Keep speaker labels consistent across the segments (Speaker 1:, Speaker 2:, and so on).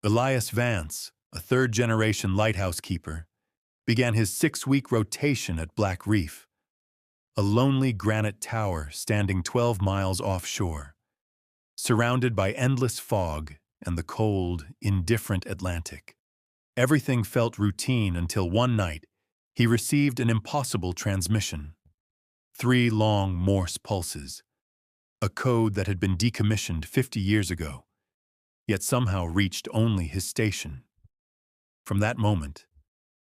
Speaker 1: Elias Vance, a third-generation lighthouse keeper, began his 6-week rotation at Black Reef, a lonely granite tower standing 12 miles offshore, surrounded by endless fog and the cold, indifferent Atlantic. Everything felt routine until one night he received an impossible transmission. 3 long Morse pulses, a code that had been decommissioned 50 years ago, yet somehow reached only his station. From that moment,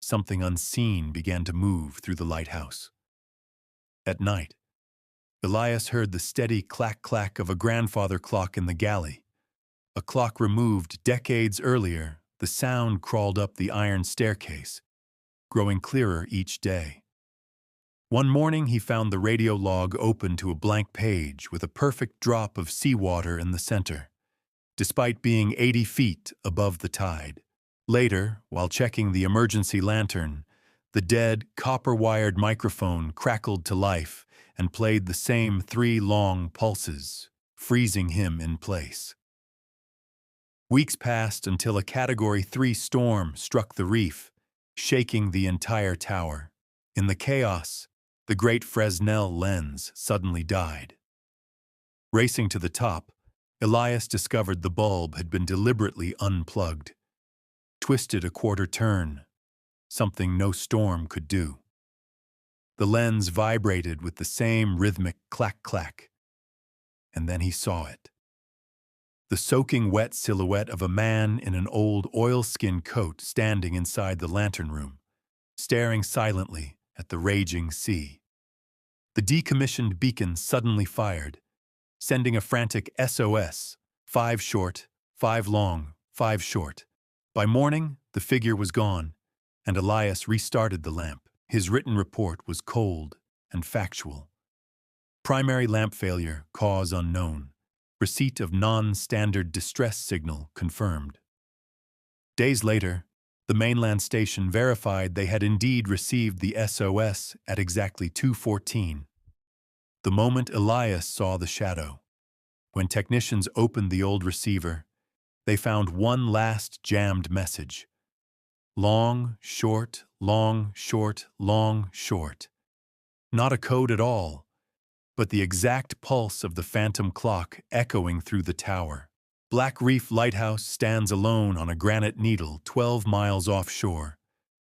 Speaker 1: something unseen began to move through the lighthouse. At night, Elias heard the steady clack-clack of a grandfather clock in the galley. A clock removed decades earlier, the sound crawled up the iron staircase, growing clearer each day. One morning he found the radio log open to a blank page with a perfect drop of seawater in the center, despite being 80 feet above the tide. Later, while checking the emergency lantern, the dead, copper-wired microphone crackled to life and played the same 3 long pulses, freezing him in place. Weeks passed until a Category 3 storm struck the reef, shaking the entire tower. In the chaos, the great Fresnel lens suddenly died. Racing to the top, Elias discovered the bulb had been deliberately unplugged, twisted a quarter turn, something no storm could do. The lens vibrated with the same rhythmic clack-clack, and then he saw it. The soaking wet silhouette of a man in an old oilskin coat standing inside the lantern room, staring silently at the raging sea. The decommissioned beacon suddenly fired, sending a frantic SOS, 5 short, 5 long, 5 short. By morning, the figure was gone, and Elias restarted the lamp. His written report was cold and factual. Primary lamp failure, cause unknown. Receipt of non-standard distress signal confirmed. Days later, the mainland station verified they had indeed received the SOS at exactly 2:14, the moment Elias saw the shadow. When technicians opened the old receiver, they found one last jammed message. Long, short, long, short, long, short. Not a code at all, but the exact pulse of the phantom clock echoing through the tower. Black Reef Lighthouse stands alone on a granite needle 12 miles offshore,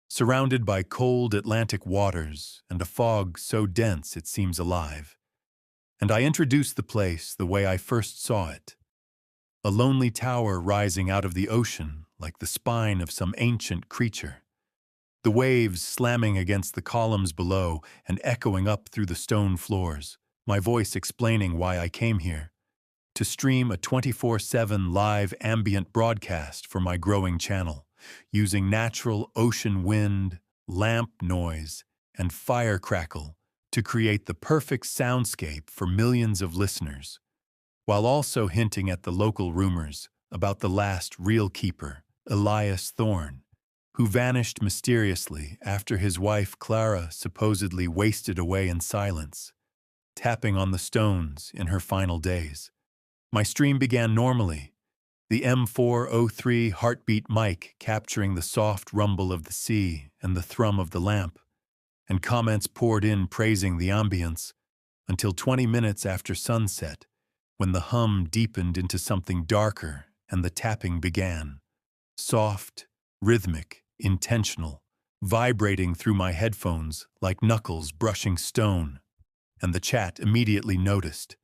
Speaker 1: surrounded by cold Atlantic waters and a fog so dense it seems alive. And I introduce the place the way I first saw it. A lonely tower rising out of the ocean like the spine of some ancient creature. The waves slamming against the columns below and echoing up through the stone floors, my voice explaining why I came here. To stream a 24/7 live ambient broadcast for my growing channel, using natural ocean wind, lamp noise, and fire crackle to create the perfect soundscape for millions of listeners, while also hinting at the local rumors about the last real keeper, Elias Thorne, who vanished mysteriously after his wife Clara supposedly wasted away in silence, tapping on the stones in her final days. My stream began normally, the M403 heartbeat mic capturing the soft rumble of the sea and the thrum of the lamp, and comments poured in praising the ambience, until 20 minutes after sunset, when the hum deepened into something darker and the tapping began. Soft, rhythmic, intentional, vibrating through my headphones like knuckles brushing stone, and the chat immediately noticed,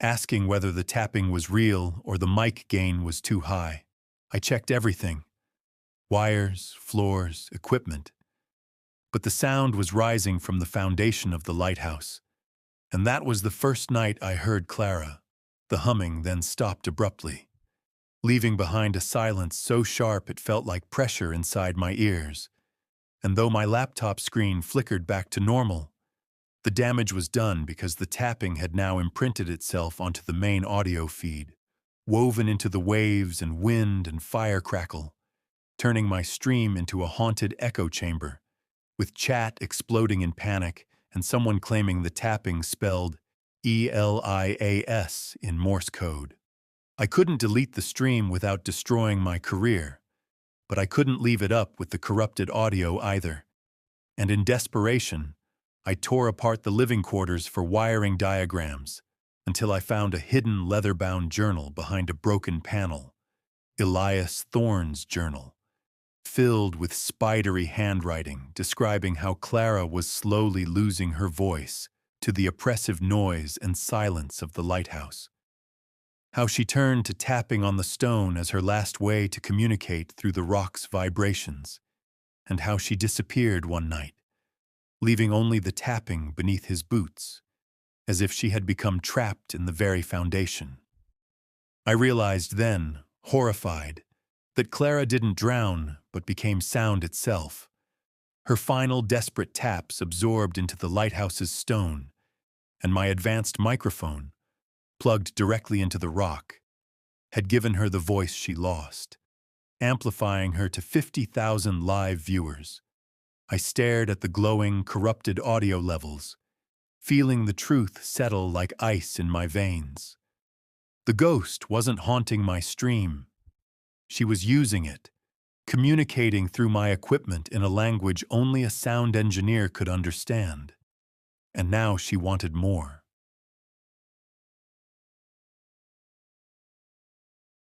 Speaker 1: asking whether the tapping was real or the mic gain was too high. I checked everything, wires, floors, equipment, but the sound was rising from the foundation of the lighthouse, and that was the first night I heard Clara. The humming then stopped abruptly, leaving behind a silence so sharp it felt like pressure inside my ears, and though my laptop screen flickered back to normal, the damage was done because the tapping had now imprinted itself onto the main audio feed, woven into the waves and wind and fire crackle, turning my stream into a haunted echo chamber, with chat exploding in panic and someone claiming the tapping spelled ELIAS in Morse code. I couldn't delete the stream without destroying my career, but I couldn't leave it up with the corrupted audio either. And in desperation, I tore apart the living quarters for wiring diagrams until I found a hidden leather-bound journal behind a broken panel, Elias Vance's journal, filled with spidery handwriting describing how Clara was slowly losing her voice to the oppressive noise and silence of the lighthouse. How she turned to tapping on the stone as her last way to communicate through the rock's vibrations, and how she disappeared one night, leaving only the tapping beneath his boots, as if she had become trapped in the very foundation. I realized then, horrified, that Clara didn't drown but became sound itself. Her final desperate taps absorbed into the lighthouse's stone, and my advanced microphone, plugged directly into the rock, had given her the voice she lost, amplifying her to 50,000 live viewers. I stared at the glowing, corrupted audio levels, feeling the truth settle like ice in my veins. The ghost wasn't haunting my stream. She was using it, communicating through my equipment in a language only a sound engineer could understand. And now she wanted more.